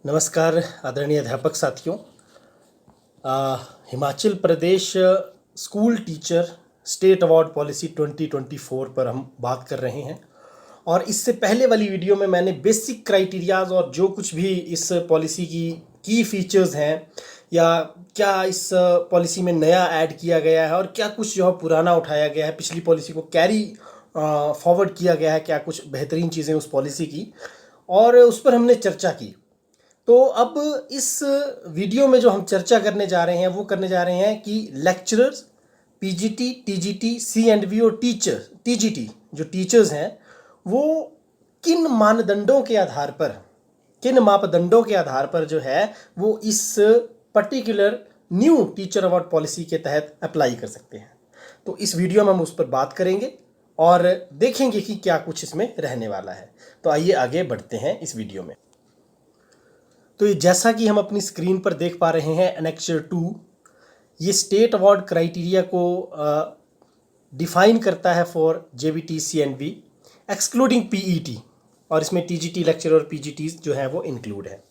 नमस्कार आदरणीय अध्यापक साथियों। Himachal Pradesh school teacher state award policy 2024 पर हम बात कर रहे हैं। और इससे पहले वाली वीडियो में मैंने बेसिक क्राइटेरियाज और जो कुछ भी इस पॉलिसी की फीचर्स हैं या क्या इस पॉलिसी में नया ऐड किया गया है और क्या कुछ जो है पुराना उठाया गया है, पिछली पॉलिसी को कैरी फॉरवर्ड किया गया है, क्या कुछ बेहतरीन चीज़ें उस पॉलिसी की, और उस पर हमने चर्चा की। तो अब इस वीडियो में जो हम चर्चा करने जा रहे हैं वो करने जा रहे हैं कि लेक्चरर्स, पीजीटी, टीजीटी, सीएंडवी और टीजीटी जो टीचर्स हैं वो किन मानदंडों के आधार पर, किन मापदंडों के आधार पर जो है वो इस particular new teacher award policy के तहत अप्लाई कर सकते हैं। तो इस वीडियो में हम उस पर बात करेंगे और देखेंगे कि क्या कुछ इसमें रहने वाला है। तो आइए आगे बढ़ते हैं इस वीडियो में। तो ये जैसा कि हम अपनी स्क्रीन पर देख पा रहे हैं, एनेक्चर 2 ये स्टेट अवार्ड क्राइटेरिया को डिफाइन करता है फॉर जेबीटी सीएंडवी एक्सक्लूडिंग पीईटी, और इसमें टीजीटी लेक्चर और पीजीटी जो है वो इंक्लूड है।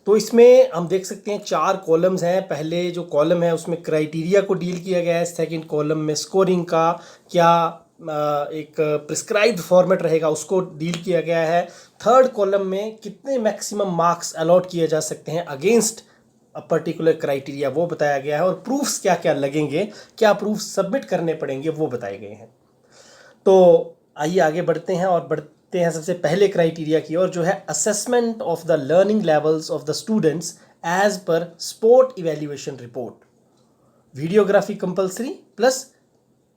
तो इसमें हम देख सकते हैं 4 कॉलम्स हैं। पहले जो कॉलम है उसमें क्राइटेरिया को डील किया गया है, सेकंड कॉलम में स्कोरिंग का क्या एक प्रिस्क्राइब्ड फॉर्मेट रहेगा उसको डील किया गया है। थर्ड कॉलम में कितने मैक्सिमम मार्क्स अलॉट किए जा सकते हैं अगेंस्ट अ पर्टिकुलर क्राइटेरिया वो बताया गया है, और प्रूफ्स क्या क्या लगेंगे, क्या प्रूफ सबमिट करने पड़ेंगे वो बताए गए हैं। तो आइए आगे बढ़ते हैं और बढ़ते हैं सबसे पहले क्राइटेरिया की ओर, जो है assessment of the learning levels of the students as per sport evaluation report, videography compulsory plus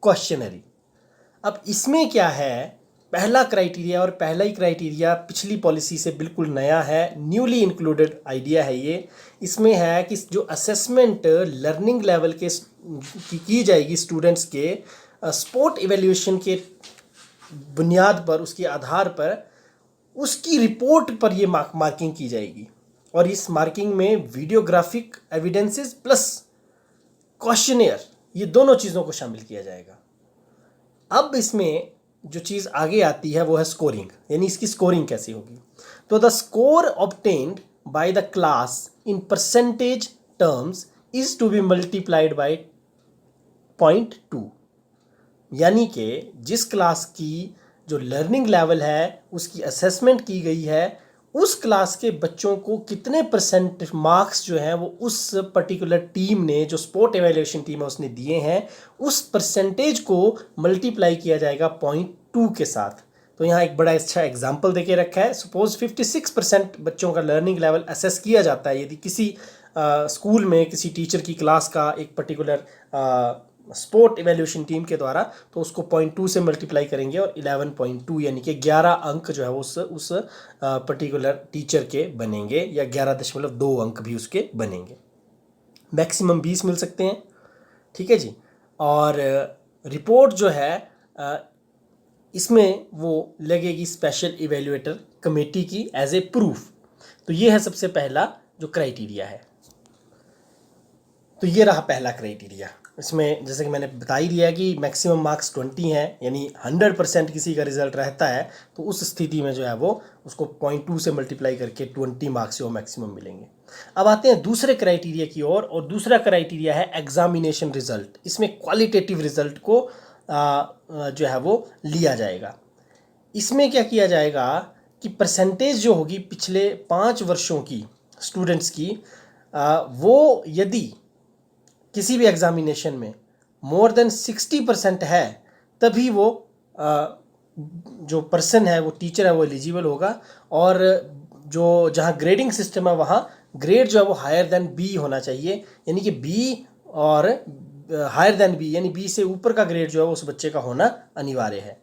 questionnaire. अब इसमें क्या है, पहला क्राइटेरिया और पहला ही क्राइटेरिया पिछली पॉलिसी से बिल्कुल नया है, न्यूली इंक्लूडेड आइडिया है ये। इसमें है कि जो असेसमेंट लर्निंग लेवल के की जाएगी स्टूडेंट्स के स्पोर्ट इवेल्यूएशन के बुनियाद पर, उसके आधार पर उसकी रिपोर्ट पर ये मार्किंग की जाएगी, और इस मार्किंग में वीडियोग्राफिक एविडेंसेस प्लस क्वेश्चनेयर ये दोनों चीज़ों को शामिल किया जाएगा। अब इसमें जो चीज़ आगे आती है वो है स्कोरिंग, यानी इसकी स्कोरिंग कैसी होगी। तो the score obtained by the class in percentage terms is to be multiplied by 0.2, यानी कि जिस क्लास की जो लर्निंग लेवल है उसकी असेसमेंट की गई है, उस क्लास के बच्चों को कितने परसेंट मार्क्स जो हैं वो उस पर्टिकुलर टीम ने, जो स्पोर्ट एवेल्यूएशन टीम है उसने दिए हैं, उस परसेंटेज को मल्टीप्लाई किया जाएगा 0.2 के साथ। तो यहाँ एक बड़ा अच्छा एग्जाम्पल देके रखा है। सपोज 56% बच्चों का लर्निंग लेवल असेस किया जाता है यदि किसी स्कूल में किसी टीचर की क्लास का एक पर्टिकुलर स्पोर्ट इवेल्यूएशन टीम के द्वारा, तो उसको 0.2 से मल्टीप्लाई करेंगे और 11.2 यानी कि 11 अंक जो है उस पर्टिकुलर टीचर के बनेंगे, या 11.2 अंक भी उसके बनेंगे। मैक्सिमम 20 मिल सकते हैं, ठीक है जी। और रिपोर्ट जो है इसमें वो लगेगी स्पेशल इवेल्युएटर कमेटी की एज ए प्रूफ। तो ये है सबसे पहला जो क्राइटेरिया है। तो ये रहा पहला क्राइटेरिया। इसमें जैसे कि मैंने बता ही दिया कि मैक्सिमम मार्क्स 20 हैं, यानी 100% किसी का रिजल्ट रहता है तो उस स्थिति में जो है वो उसको 0.2 से मल्टीप्लाई करके 20 मार्क्स से वो मैक्सिमम मिलेंगे। अब आते हैं दूसरे क्राइटेरिया की ओर, और दूसरा क्राइटेरिया है एग्जामिनेशन रिजल्ट। इसमें क्वालिटेटिव रिजल्ट को जो है वो लिया जाएगा। इसमें क्या किया जाएगा कि परसेंटेज जो होगी पिछले 5 वर्षों की स्टूडेंट्स की, वो यदि किसी भी एग्जामिनेशन में मोर देन 60% है तभी वो जो पर्सन है, वो टीचर है, वो एलिजिबल होगा। और जो जहाँ ग्रेडिंग सिस्टम है वहाँ ग्रेड जो है वो हायर देन बी होना चाहिए, यानी कि बी और हायर देन बी, यानी बी से ऊपर का ग्रेड जो है उस बच्चे का होना अनिवार्य है।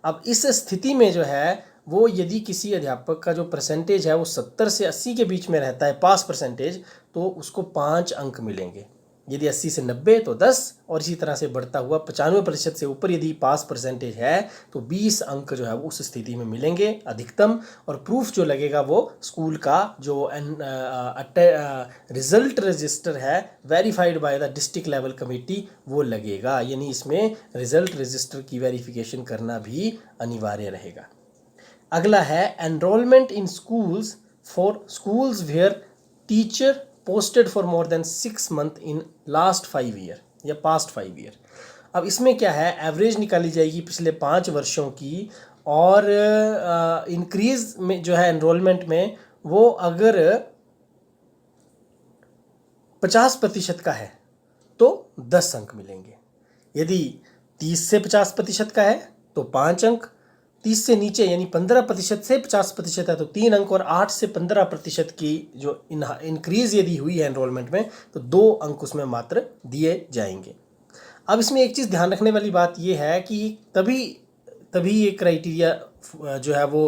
अब इस स्थिति में जो है वो यदि किसी अध्यापक का जो परसेंटेज है वो 70 से 80 के बीच में रहता है पास परसेंटेज, तो उसको 5 अंक मिलेंगे। यदि 80 से 90 तो 10, और इसी तरह से बढ़ता हुआ 95% से ऊपर यदि पास परसेंटेज है तो 20 अंक जो है वो उस स्थिति में मिलेंगे अधिकतम। और प्रूफ जो लगेगा वो स्कूल का जो रिजल्ट रजिस्टर है verified by the district level committee वो लगेगा, यानी इसमें रिजल्ट रजिस्टर की वेरिफिकेशन करना भी अनिवार्य रहेगा। अगला है enrolment in schools for schools where teacher posted for more than 6 month in last 5 year या पास्ट 5 ईयर। अब इसमें क्या है, एवरेज निकाली जाएगी पिछले 5 वर्षों की, और इंक्रीज में जो है एनरोलमेंट में, वो अगर 50% का है तो 10 अंक मिलेंगे। यदि 30 से 50% का है तो 5 अंक, 30 से नीचे यानी 15% से 50% है तो 3 अंक, और 8 से 15% की जो इंक्रीज यदि हुई है एनरोलमेंट में तो 2 अंक उसमें मात्र दिए जाएंगे। अब इसमें एक चीज़ ध्यान रखने वाली बात यह है कि तभी ये क्राइटेरिया जो है वो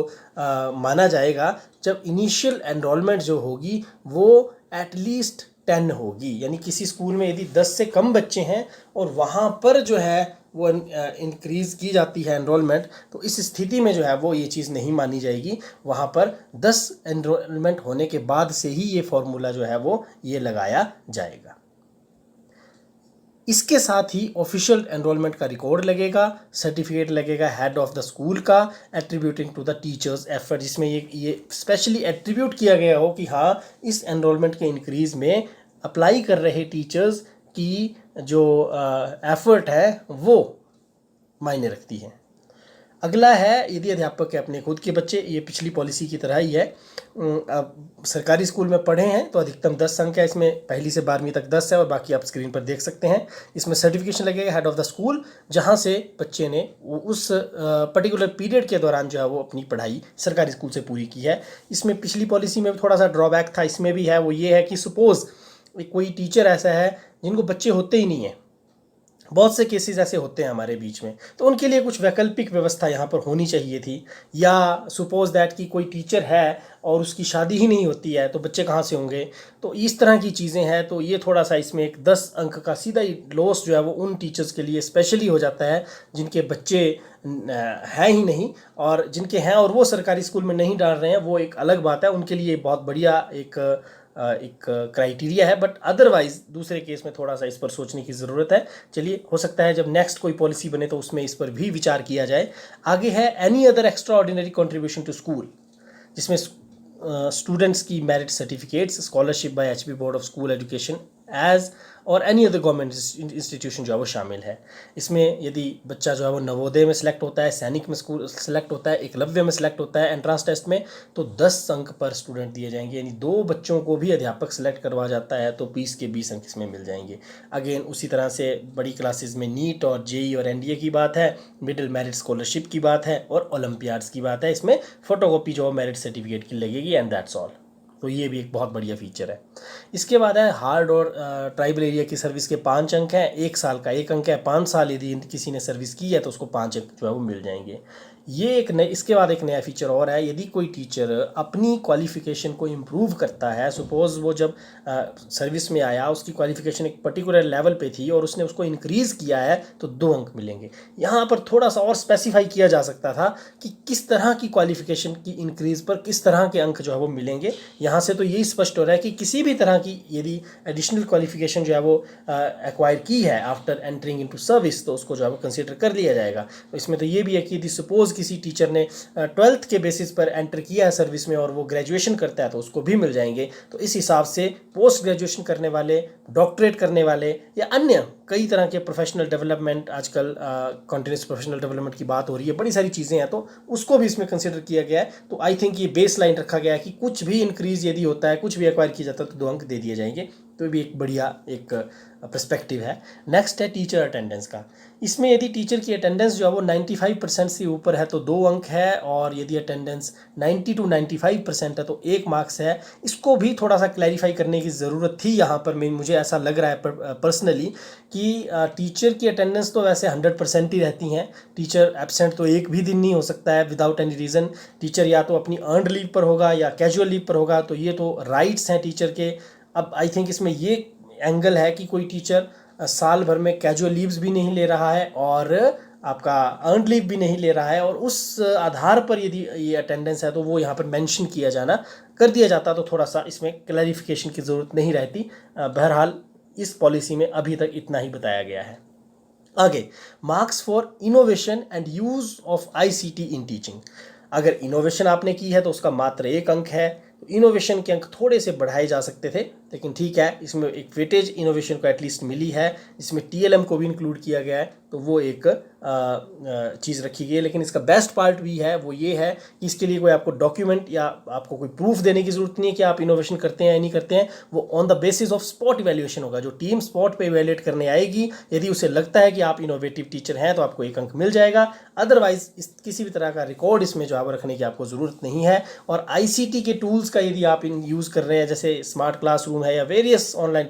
माना जाएगा जब इनिशियल एनरोलमेंट जो होगी वो एटलीस्ट 10 होगी। यानी किसी स्कूल में यदि 10 से कम बच्चे हैं और वहाँ पर जो है वो इंक्रीज़ की जाती है एनरोलमेंट, तो इस स्थिति में जो है वो ये चीज़ नहीं मानी जाएगी। वहाँ पर 10 एनरोलमेंट होने के बाद से ही ये फॉर्मूला जो है वो ये लगाया जाएगा। इसके साथ ही ऑफिशियल एनरोलमेंट का रिकॉर्ड लगेगा, सर्टिफिकेट लगेगा हेड ऑफ द स्कूल का, attributing to the teachers effort, जिसमें ये स्पेशली एट्रीब्यूट किया गया हो कि हाँ इस एनरोलमेंट के इंक्रीज में अप्लाई कर रहे टीचर्स की जो एफर्ट है वो मायने रखती है। अगला है, यदि अध्यापक के अपने खुद के बच्चे, ये पिछली पॉलिसी की तरह ही है। अब सरकारी स्कूल में पढ़े हैं तो अधिकतम 10 अंक है, इसमें पहली से 12वीं तक 10 है, और बाकी आप स्क्रीन पर देख सकते हैं। इसमें सर्टिफिकेशन लगेगा हेड ऑफ द स्कूल, जहां से बच्चे ने उस पर्टिकुलर पीरियड के दौरान जो है वो अपनी पढ़ाई सरकारी स्कूल से पूरी की है। इसमें पिछली पॉलिसी में थोड़ा सा ड्रॉबैक था, इसमें भी है, वो ये है कि सपोज़ कोई टीचर ऐसा है जिनको बच्चे होते ही नहीं हैं, बहुत से केसेस ऐसे होते हैं हमारे बीच में, तो उनके लिए कुछ वैकल्पिक व्यवस्था यहाँ पर होनी चाहिए थी। या सपोज दैट कि कोई टीचर है और उसकी शादी ही नहीं होती है तो बच्चे कहाँ से होंगे, तो इस तरह की चीज़ें हैं। तो ये थोड़ा सा इसमें एक 10 अंक का सीधा ही लॉस जो है वो उन टीचर्स के लिए स्पेशली हो जाता है जिनके बच्चे हैं ही नहीं, और जिनके हैं और वो सरकारी स्कूल में नहीं डाल रहे हैं, वो एक अलग बात है, उनके लिए बहुत बढ़िया एक क्राइटेरिया है। बट अदरवाइज दूसरे केस में थोड़ा सा इस पर सोचने की ज़रूरत है। चलिए, हो सकता है जब नेक्स्ट कोई पॉलिसी बने तो उसमें इस पर भी विचार किया जाए। आगे है any other extraordinary contribution to school, जिसमें स्टूडेंट्स की merit certificates, scholarship by HP board of school education as और एनी अदर गवर्नमेंट इंस्टीट्यूशन जो है वो शामिल है। इसमें यदि बच्चा जो है वो नवोदय में सेलेक्ट होता है, सैनिक में स्कूल सेलेक्ट होता है, एकलव्य में सेलेक्ट होता है एंट्रांस टेस्ट में, तो 10 अंक पर स्टूडेंट दिए जाएंगे। यानी 2 बच्चों को भी अध्यापक सेलेक्ट करवा जाता है तो 20 के 20 अंक इसमें मिल जाएंगे। अगेन उसी तरह से बड़ी क्लासेस में नीट और जेई और एनडीए की बात है, मिडिल मेरिट स्कॉलरशिप की बात है, और ओलंपियाड्स की बात है। इसमें फोटोकॉपी जो मेरिट सर्टिफिकेट की लगेगी, एंड दैट्स ऑल। तो ये भी एक बहुत बढ़िया फीचर है। इसके बाद है हार्ड और ट्राइबल एरिया की सर्विस के 5 अंक हैं, 1 साल का 1 अंक है, 5 साल यदि किसी ने सर्विस की है तो उसको 5 अंक जो है वो मिल जाएंगे। ये एक नए, इसके बाद एक नया फीचर और है, यदि कोई टीचर अपनी क्वालिफिकेशन को इम्प्रूव करता है, सपोज़ वो जब सर्विस में आया उसकी क्वालिफिकेशन एक पर्टिकुलर लेवल पे थी और उसने उसको इंक्रीज़ किया है तो 2 अंक मिलेंगे। यहाँ पर थोड़ा सा और स्पेसिफाई किया जा सकता था कि किस तरह की क्वालिफिकेशन की इंक्रीज़ पर किस तरह के अंक जो है वो मिलेंगे। यहाँ से तो यही स्पष्ट हो रहा है कि किसी भी तरह की यदि एडिशनल क्वालिफिकेशन जो है वो एक्वायर की है आफ्टर एंटरिंग इनटू सर्विस, तो उसको जो है वो कंसिडर कर लिया जाएगा। तो इसमें तो ये भी है कि यदि सपोज़ किसी टीचर ने 12th के बेसिस पर एंटर किया है सर्विस में और वो ग्रेजुएशन करता है तो उसको भी मिल जाएंगे। तो इस हिसाब से पोस्ट ग्रेजुएशन करने वाले, डॉक्टरेट करने वाले, या अन्य कई तरह के प्रोफेशनल डेवलपमेंट, आजकल कॉन्टिन्यूस प्रोफेशनल डेवलपमेंट की बात हो रही है, बड़ी सारी चीज़ें हैं, तो उसको भी इसमें कंसिडर किया गया है। तो आई थिंक ये बेस लाइन रखा गया है कि कुछ भी इंक्रीज़ यदि होता है, कुछ भी एक्वायर किया जाता है तो 2 अंक दे दिए जाएंगे। तो ये भी एक बढ़िया एक पर्सपेक्टिव है। नेक्स्ट है टीचर अटेंडेंस का। इसमें यदि टीचर की अटेंडेंस जो है वो 95% से ऊपर है तो 2 अंक है, और यदि अटेंडेंस 90 to 95% है तो 1 मार्क्स है। इसको भी थोड़ा सा क्लैरिफाई करने की ज़रूरत थी यहाँ पर। मुझे ऐसा लग रहा है पर्सनली कि टीचर की अटेंडेंस तो वैसे 100% ही रहती हैं। टीचर एब्सेंट तो एक भी दिन नहीं हो सकता है विदाउट एनी रीज़न। टीचर या तो अपनी अर्नड लीव पर होगा या कैजुअल लीव पर होगा, तो ये तो राइट्स हैं टीचर के। अब आई थिंक इसमें ये एंगल है कि कोई टीचर साल भर में कैजुअल लीव्स भी नहीं ले रहा है और आपका अर्नड लीव भी नहीं ले रहा है, और उस आधार पर यदि ये अटेंडेंस है तो वो यहाँ पर मेंशन किया जाना कर दिया जाता, तो थोड़ा सा इसमें क्लैरिफिकेशन की ज़रूरत नहीं रहती। बहरहाल इस पॉलिसी में अभी तक इतना ही बताया गया है। आगे, marks for innovation and use of ICT in teaching. अगर इनोवेशन आपने की है तो उसका मात्र 1 अंक है। इनोवेशन के अंक थोड़े से बढ़ाए जा सकते थे, लेकिन ठीक है, इसमें एक वेटेज इनोवेशन को एटलीस्ट मिली है, जिसमें TLM को भी इंक्लूड किया गया है, तो वो एक चीज़ रखी गई है। लेकिन इसका बेस्ट पार्ट भी है, वो ये है कि इसके लिए कोई आपको डॉक्यूमेंट या आपको कोई प्रूफ देने की ज़रूरत नहीं है कि आप इनोवेशन करते हैं या नहीं करते हैं। वो on the basis of spot evaluation होगा। जो टीम स्पॉट पे इवैल्यूएट करने आएगी, यदि उसे लगता है कि आप इनोवेटिव टीचर हैं तो आपको 1 अंक मिल जाएगा। अदरवाइज किसी भी तरह का रिकॉर्ड इसमें जो है रखने की आपको ज़रूरत नहीं है। और ICT के टूल्स का यदि आप यूज़ कर रहे हैं, जैसे स्मार्ट क्लासरूम है या वेरियस ऑनलाइन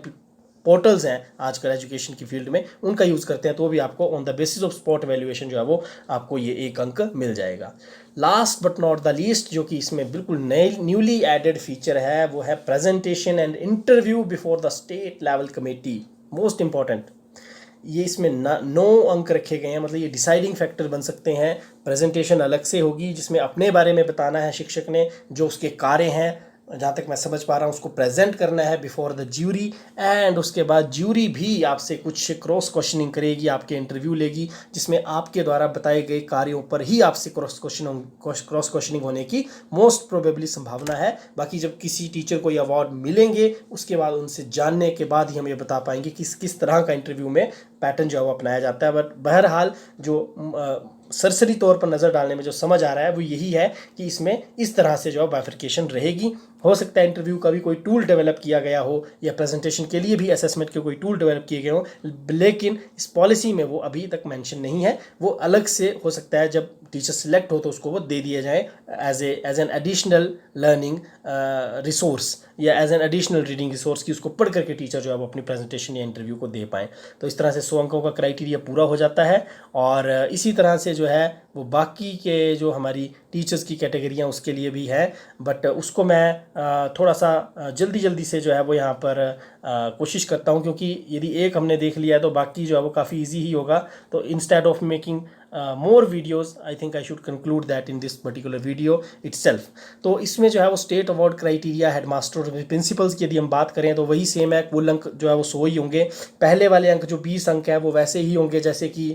पोर्टल्स हैं आजकल एजुकेशन की फील्ड में, उनका यूज़ करते हैं, तो भी आपको on the basis of spot valuation जो है वो आपको ये 1 अंक मिल जाएगा। Last but not the least, जो कि इसमें बिल्कुल नई न्यूली एडेड फीचर है, वो है presentation and interview before the state level committee. Most important, ये इसमें 9 अंक रखे गए हैं, मतलब ये डिसाइडिंग फैक्टर बन सकते हैं। प्रेजेंटेशन अलग से होगी, जिसमें अपने बारे में बताना है शिक्षक ने, जो उसके कार्य हैं, जहाँ तक मैं समझ पा रहा हूँ, उसको प्रेजेंट करना है बिफोर द ज्यूरी। एंड उसके बाद ज्यूरी भी आपसे कुछ क्रॉस क्वेश्चनिंग करेगी, आपके इंटरव्यू लेगी, जिसमें आपके द्वारा बताए गए कार्यों पर ही आपसे क्रॉस क्वेश्चनिंग होने की मोस्ट प्रोबेबली संभावना है। बाकी जब किसी टीचर को ये अवार्ड मिलेंगे, उसके बाद उनसे जानने के बाद ही हम ये बता पाएंगे कि किस तरह का इंटरव्यू में पैटर्न जो है वो अपनाया जाता है। बट बहरहाल जो सरसरी तौर पर नज़र डालने में जो समझ आ रहा है वो यही है कि इसमें इस तरह से जो बाइफर्केशन रहेगी। हो सकता है इंटरव्यू का भी कोई टूल डेवलप किया गया हो, या प्रेजेंटेशन के लिए भी असेसमेंट के कोई टूल डेवलप किए गए हो, लेकिन इस पॉलिसी में वो अभी तक मेंशन नहीं है। वो अलग से हो सकता है, जब टीचर सिलेक्ट हो तो उसको वो दे दिया जाए as an additional learning resource, या as an additional reading resource, की उसको पढ़ करके टीचर जो है वो अपनी प्रेजेंटेशन या इंटरव्यू को दे पाएँ। तो इस तरह से 100 अंकों का क्राइटेरिया पूरा हो जाता है। और इसी तरह से जो है वो बाकी के जो हमारी टीचर्स की कैटेगरियाँ उसके लिए भी है, बट उसको मैं थोड़ा सा जल्दी से जो है वो यहाँ पर कोशिश करता हूँ, क्योंकि यदि एक हमने देख लिया है तो बाकी जो है वो काफ़ी इजी ही होगा। तो instead of making more videos, I think I should conclude that in this particular video itself। तो इसमें जो है वो स्टेट अवार्ड क्राइटेरिया, हेडमास्टर और प्रिंसिपल्स की यदि हम बात करें तो वही सेम है। कुल अंक जो है वो 100 ही होंगे। पहले वाले अंक जो 20 अंक है वो वैसे ही होंगे जैसे कि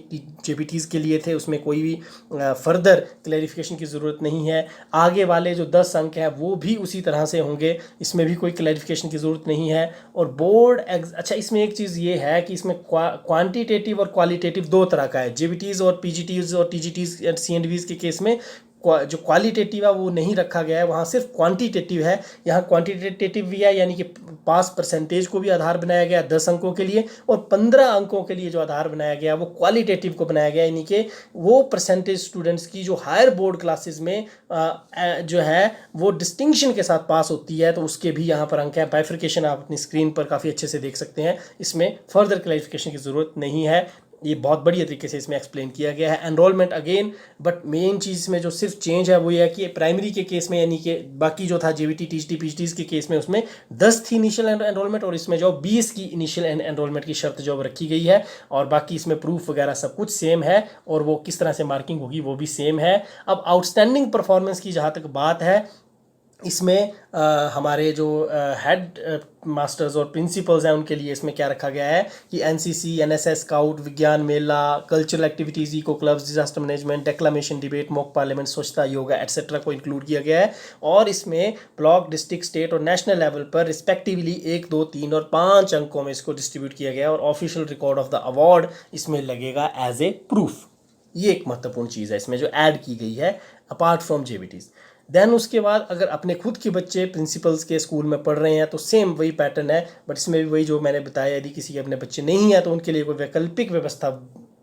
JPTs के लिए थे, उसमें कोई भी फर्दर क्लैरिफिकेशन की ज़रूरत नहीं है। आगे वाले जो 10 अंक हैं वो भी उसी तरह से होंगे, इसमें भी कोई क्लैरिफिकेशन की ज़रूरत नहीं है। और बोर्ड अच्छा, इसमें एक चीज़ ये है कि इसमें क्वांटिटेटिव और क्वालिटेटिव 2 तरह का है। JPTs और PGTs और TGTs एंड CNDVs के केस में जो क्वालिटेटिव है वो नहीं रखा गया है, वहाँ सिर्फ क्वांटिटेटिव है। यहाँ क्वांटिटेटिव भी है, यानी कि पास परसेंटेज को भी आधार बनाया गया 10 अंकों के लिए, और 15 अंकों के लिए जो आधार बनाया गया वो क्वालिटेटिव को बनाया गया, यानी कि वो परसेंटेज स्टूडेंट्स की जो हायर बोर्ड क्लासेस में जो है वो डिस्टिंक्शन के साथ पास होती है, तो उसके भी यहाँ पर अंक है। बाइफर्केशन आप अपनी स्क्रीन पर काफ़ी अच्छे से देख सकते हैं, इसमें फर्दर क्लैरिफिकेशन की ज़रूरत नहीं है। ये बहुत बढ़िया तरीके से इसमें एक्सप्लेन किया गया है। एनरोलमेंट अगेन, बट मेन चीज़ में जो सिर्फ चेंज है वो ये है कि प्राइमरी के केस में, यानी कि बाकी जो था JVT TGT PGTs के केस में, उसमें 10 थी इनिशियल एनरोलमेंट, और इसमें जो 20 की इनिशियल एनरोलमेंट की शर्त जो रखी गई है। और बाकी इसमें प्रूफ वगैरह सब कुछ सेम है, और वो किस तरह से मार्किंग होगी वो भी सेम है। अब आउटस्टैंडिंग परफॉर्मेंस की जहाँ तक बात है, इसमें हमारे जो हेड मास्टर्स और प्रिंसिपल्स हैं उनके लिए इसमें क्या रखा गया है कि NCC, NSS, स्काउट, विज्ञान मेला, cultural activities, eco clubs, disaster management, declamation, debate, mock parliament, स्वच्छता, योगा एटसेट्रा को इंक्लूड किया गया है। और इसमें ब्लॉक, डिस्ट्रिक्ट, स्टेट और नेशनल लेवल पर रिस्पेक्टिवली 1, 2, 3 और 5 अंकों में इसको डिस्ट्रीब्यूट किया गया है। और official record of the award इसमें लगेगा एज ए प्रूफ। ये एक महत्वपूर्ण चीज़ है इसमें जो ऐड की गई है अपार्ट फ्रॉम JVTs। देन उसके बाद अगर अपने खुद के बच्चे प्रिंसिपल्स के स्कूल में पढ़ रहे हैं तो सेम वही पैटर्न है, बट इसमें भी वही जो मैंने बताया, यदि किसी के अपने बच्चे नहीं हैं तो उनके लिए कोई वैकल्पिक व्यवस्था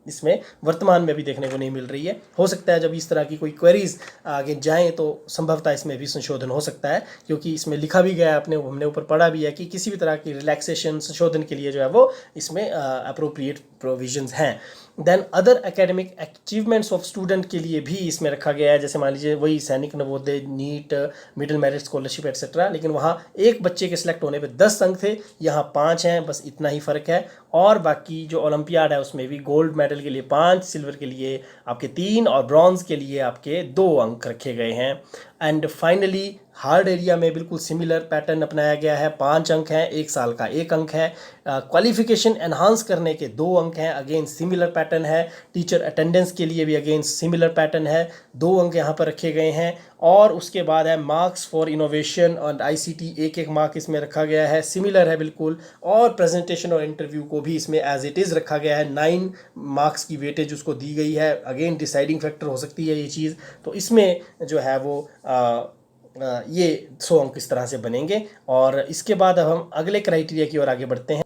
इसमें वर्तमान में भी देखने को नहीं मिल रही है। हो सकता है जब इस तरह की कोई क्वेरीज आगे जाएं तो संभवतः इसमें भी संशोधन हो सकता है, क्योंकि इसमें लिखा भी गया है, हमने ऊपर पढ़ा भी है कि किसी भी तरह की रिलैक्सेशन संशोधन के लिए जो है वो इसमें अप्रोप्रिएट प्रोविजंस हैं। Then other academic achievements of student के लिए भी इसमें रखा गया है, जैसे मान लीजिए वही Sainik Navodaya, NEET, middle merit scholarship etcetera, लेकिन वहाँ एक बच्चे के सिलेक्ट होने पे 10 अंक थे, यहाँ 5 हैं, बस इतना ही फ़र्क है। और बाकी जो ओलंपियाड है उसमें भी गोल्ड मेडल के लिए 5, सिल्वर के लिए आपके 3 और ब्रॉन्ज के लिए आपके 2 अंक रखे गए हैं। एंड फाइनली हार्ड एरिया में बिल्कुल सिमिलर पैटर्न अपनाया गया है। 5 अंक हैं, 1 साल का 1 अंक है। क्वालिफिकेशन एनहांस करने के 2 अंक हैं, अगेन सिमिलर पैटर्न है। टीचर अटेंडेंस के लिए भी अगेन सिमिलर पैटर्न है, 2 अंक यहाँ पर रखे गए हैं। और उसके बाद है मार्क्स फॉर इनोवेशन और आईसीटी, एक एक मार्क इसमें रखा गया है, सिमिलर है बिल्कुल। और प्रेजेंटेशन और इंटरव्यू को भी इसमें एज इट इज़ रखा गया है, 9 मार्क्स की वेटेज उसको दी गई है। अगेन डिसाइडिंग फैक्टर हो सकती है ये चीज़, तो इसमें जो है वो ये 100 अंक इस तरह से बनेंगे। और इसके बाद अब हम अगले क्राइटेरिया की ओर आगे बढ़ते हैं।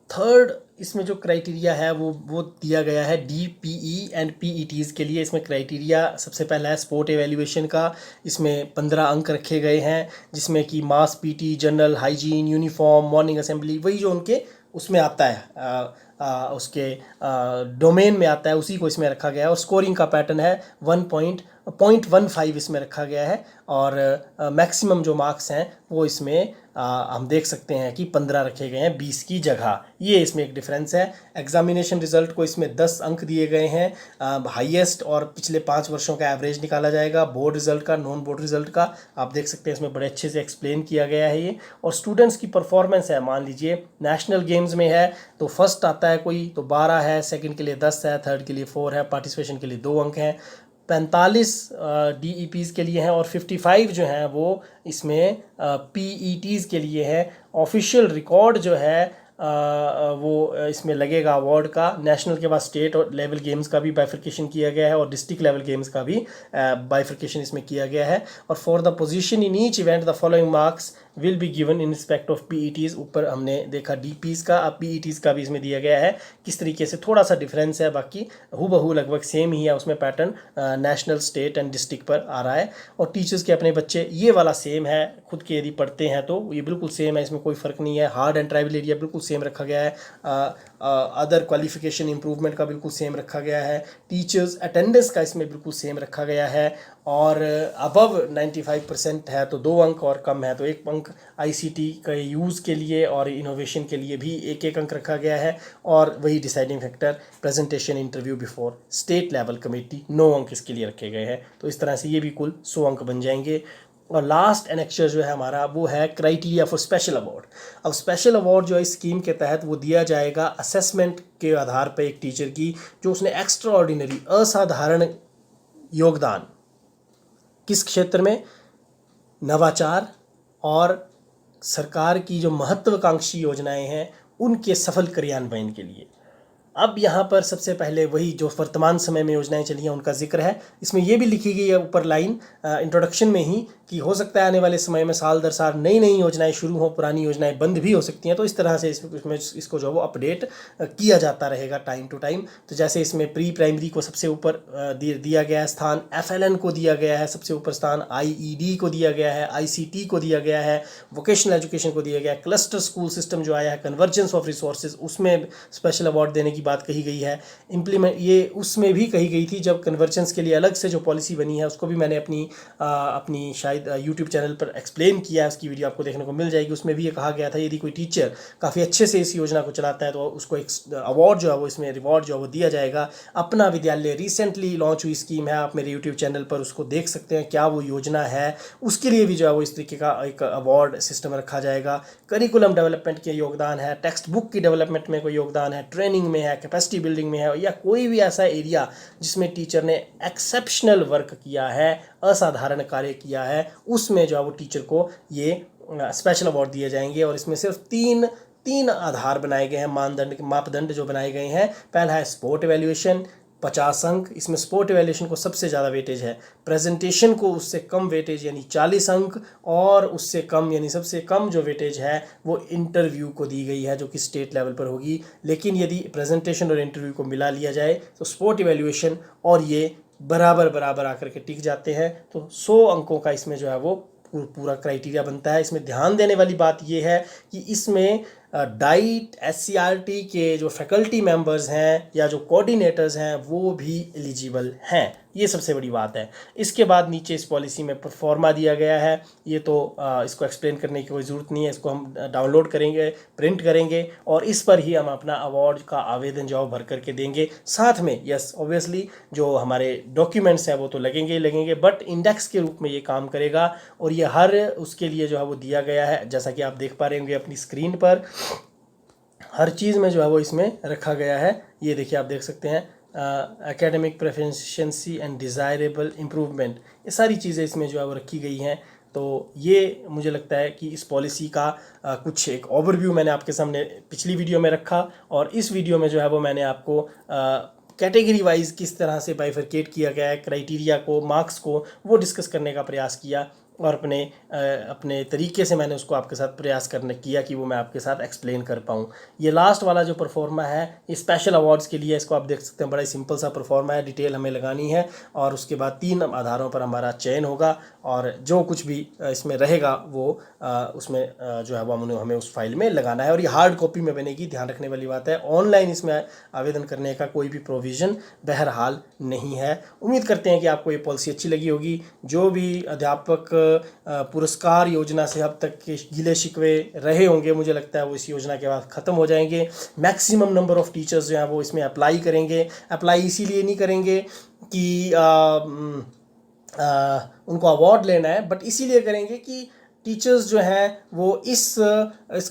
थर्ड इसमें जो क्राइटेरिया है वो दिया गया है DPE एंड PETs के लिए। इसमें क्राइटेरिया सबसे पहला है स्पोर्ट एवेल्यूएशन का, इसमें 15 अंक रखे गए हैं, जिसमें कि मास PT, general, hygiene, uniform, morning assembly, वही जो उनके उसमें आता है उसके डोमेन में आता है, उसी को इसमें रखा गया है। और स्कोरिंग का पैटर्न है 1.15 इसमें रखा गया है। और मैक्सिमम जो मार्क्स हैं वो इसमें हम देख सकते हैं कि 15 रखे गए हैं 20 की जगह। ये इसमें एक डिफरेंस है। एग्जामिनेशन रिजल्ट को इसमें 10 अंक दिए गए हैं, हाईएस्ट और पिछले 5 वर्षों का एवरेज निकाला जाएगा, बोर्ड रिजल्ट का, नॉन बोर्ड रिजल्ट का। आप देख सकते हैं इसमें बड़े अच्छे से एक्सप्लेन किया गया है ये। और स्टूडेंट्स की परफॉर्मेंस है, मान लीजिए नेशनल गेम्स में है तो फर्स्ट आता है कोई तो 12 है, सेकंड के लिए 10 है, थर्ड के लिए 4 है, पार्टिसिपेशन के लिए 2 अंक हैं, 45 DEPs के लिए हैं और 55 जो हैं वो इसमें PETs के लिए है। ऑफिशियल रिकॉर्ड जो है वो इसमें लगेगा अवार्ड का। नेशनल के बाद स्टेट और लेवल गेम्स का भी बाइफर्केशन किया गया है और डिस्ट्रिक्ट लेवल गेम्स का भी बाइफर्केशन इसमें किया गया है। और for the position in each event the following marks will be given in respect of PETs। ऊपर हमने देखा DPs का, अब PETs का भी इसमें दिया गया है। किस तरीके से थोड़ा सा डिफरेंस है, बाकी हूबहू लगभग सेम ही है उसमें pattern, national, state and district पर आ रहा है। और टीचर्स के अपने बच्चे ये वाला सेम है, खुद के यदि पढ़ते हैं तो ये बिल्कुल सेम है, इसमें कोई फ़र्क नहीं है। हार्ड एंड ट्राइबल एरिया बिल्कुल सेम रखा गया है, अदर क्वालिफिकेशन इंप्रूवमेंट का बिल्कुल सेम रखा गया है, टीचर्स अटेंडेंस का इसमें बिल्कुल सेम रखा गया है। और अबव 95% है तो 2 अंक और कम है तो 1 अंक ICT के यूज़ के लिए और इनोवेशन के लिए भी 1 अंक रखा गया है। और वही deciding factor presentation, interview before state level committee, 9 अंक इसके लिए रखे गए हैं। तो इस तरह से ये भी कुल 100 अंक बन जाएंगे। और लास्ट एनेक्चर जो है हमारा वो है क्राइटेरिया फॉर स्पेशल अवार्ड। अब स्पेशल अवार्ड जो है इस स्कीम के तहत वो दिया जाएगा असेसमेंट के आधार पर एक टीचर की जो उसने एक्स्ट्रा ऑर्डिनरी, असाधारण योगदान किस क्षेत्र में, नवाचार और सरकार की जो महत्वाकांक्षी योजनाएं हैं उनके सफल क्रियान्वयन के लिए। अब यहाँ पर सबसे पहले वही जो वर्तमान समय में योजनाएं चली हैं उनका जिक्र है। इसमें यह भी लिखी गई है ऊपर लाइन इंट्रोडक्शन में ही कि हो सकता है आने वाले समय में साल दर साल नई नई योजनाएं शुरू हो, पुरानी योजनाएं बंद भी हो सकती हैं। तो इस तरह से इसमें इसको जो वो अपडेट किया जाता रहेगा टाइम टू टाइम। तो जैसे इसमें प्री प्राइमरी को सबसे ऊपर दिया गया है स्थान, FLN को दिया गया है सबसे ऊपर स्थान, IED को दिया गया है, ICT को दिया गया है, वोकेशनल एजुकेशन को दिया गया है, क्लस्टर स्कूल सिस्टम जो आया है, कन्वर्जेंस ऑफ रिसोर्सेज, उसमें स्पेशल अवार्ड देने की बात कही गई है। इम्प्लीमेंट ये उसमें भी कही गई थी जब कन्वर्जेंस के लिए अलग से जो पॉलिसी बनी है, उसको भी मैंने अपनी शायद यूट्यूब चैनल पर एक्सप्लेन किया है, उसकी वीडियो आपको देखने को मिल जाएगी। उसमें भी ये कहा गया था यदि कोई टीचर काफ़ी अच्छे से इस योजना को चलाता है तो उसको एक अवार्ड जो है वो इसमें रिवॉर्ड जो है वो दिया जाएगा। अपना विद्यालय रिसेंटली लॉन्च हुई स्कीम है, आप मेरे यूट्यूब चैनल पर उसको देख सकते हैं क्या वो योजना है। उसके लिए भी जो है वो इस तरीके का एक अवार्ड सिस्टम रखा जाएगा। करिकुलम डेवलपमेंट के योगदान है, टेक्स्ट बुक की डेवलपमेंट में कोई योगदान है, ट्रेनिंग में है, कैपेसिटी बिल्डिंग में है, या कोई भी ऐसा एरिया जिसमें टीचर ने एक्सेप्शनल वर्क किया है, असाधारण कार्य किया है, उसमें जो है वो टीचर को ये स्पेशल अवार्ड दिए जाएंगे। और इसमें सिर्फ तीन आधार बनाए गए हैं, मापदंड जो बनाए गए हैं। पहला है स्पोर्ट एवेल्यूएशन, 50 अंक, इसमें स्पोर्ट एवेल्यूएशन को सबसे ज़्यादा वेटेज है। प्रेजेंटेशन को उससे कम वेटेज यानी 40 अंक, और उससे कम यानी सबसे कम जो वेटेज है वो इंटरव्यू को दी गई है जो कि स्टेट लेवल पर होगी। लेकिन यदि प्रेजेंटेशन और इंटरव्यू को मिला लिया जाए तो स्पोर्ट एवेल्यूएशन और ये बराबर आकर के टिक जाते हैं। तो 100 अंकों का इसमें जो है वो पूरा क्राइटेरिया बनता है। इसमें ध्यान देने वाली बात ये है कि इसमें डाइट SCRT के जो फैकल्टी मेंबर्स हैं या जो कोऑर्डिनेटर्स हैं वो भी एलिजिबल हैं, ये सबसे बड़ी बात है। इसके बाद नीचे इस पॉलिसी में परफॉर्मा दिया गया है, ये तो इसको एक्सप्लेन करने की कोई ज़रूरत नहीं है, इसको हम डाउनलोड करेंगे, प्रिंट करेंगे और इस पर ही हम अपना अवार्ड का आवेदन जो भर करके देंगे। साथ में यस ऑब्वियसली जो हमारे डॉक्यूमेंट्स हैं वो तो लगेंगे, बट इंडेक्स के रूप में ये काम करेगा। और ये हर उसके लिए जो है वो दिया गया है, जैसा कि आप देख पा रहे होंगे अपनी स्क्रीन पर, हर चीज़ में जो है वो इसमें रखा गया है। ये देखिए आप देख सकते हैं academic proficiency and desirable improvement, ये सारी चीज़ें इसमें जो है वो रखी गई हैं। तो ये मुझे लगता है कि इस पॉलिसी का कुछ एक ओवरव्यू मैंने आपके सामने पिछली वीडियो में रखा, और इस वीडियो में जो है वो मैंने आपको कैटेगरी वाइज किस तरह से बाइफरकेट किया गया है, क्राइटेरिया को, मार्क्स को, वो डिस्कस करने का प्रयास किया, और अपने तरीके से मैंने उसको आपके साथ प्रयास करने किया कि वो मैं आपके साथ एक्सप्लेन कर पाऊँ। ये लास्ट वाला जो परफॉर्मा है ये स्पेशल अवार्ड्स के लिए, इसको आप देख सकते हैं, बड़ा ही सिंपल सा परफॉर्मा है, डिटेल हमें लगानी है और उसके बाद 3 आधारों पर हमारा चयन होगा, और जो कुछ भी इसमें रहेगा वो उसमें जो है वो हमें उस फाइल में लगाना है, और ये हार्ड कॉपी में बनेगी। ध्यान रखने वाली बात है, ऑनलाइन इसमें आवेदन करने का कोई भी प्रोविज़न बहरहाल नहीं है। उम्मीद करते हैं कि आपको ये पॉलिसी अच्छी लगी होगी। जो भी अध्यापक पुरस्कार योजना से अब तक के गिले शिकवे रहे होंगे, मुझे लगता है वो इस योजना के बाद ख़त्म हो जाएंगे। मैक्सिमम नंबर ऑफ़ टीचर्स जो हैं वो इसमें अप्लाई करेंगे। अप्लाई इसीलिए नहीं करेंगे कि उनको अवार्ड लेना है, बट इसीलिए करेंगे कि टीचर्स जो हैं वो इस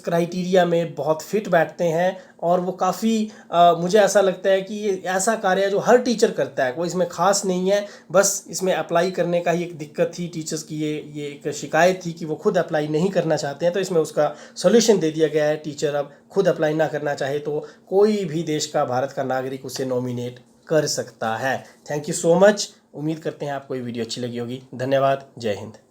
क्राइटेरिया में बहुत फिट बैठते हैं, और वो काफ़ी मुझे ऐसा लगता है कि ये ऐसा कार्य है जो हर टीचर करता है, कोई इसमें ख़ास नहीं है। बस इसमें अप्लाई करने का ही एक दिक्कत थी टीचर्स की, ये एक शिकायत थी कि वो खुद अप्लाई नहीं करना चाहते हैं, तो इसमें उसका सोल्यूशन दे दिया गया है। टीचर अब खुद अप्लाई ना करना चाहे तो कोई भी देश का, भारत का नागरिक उसे नॉमिनेट कर सकता है। Thank you so much. उम्मीद करते हैं आपको ये वीडियो अच्छी लगी होगी। धन्यवाद। जय हिंद।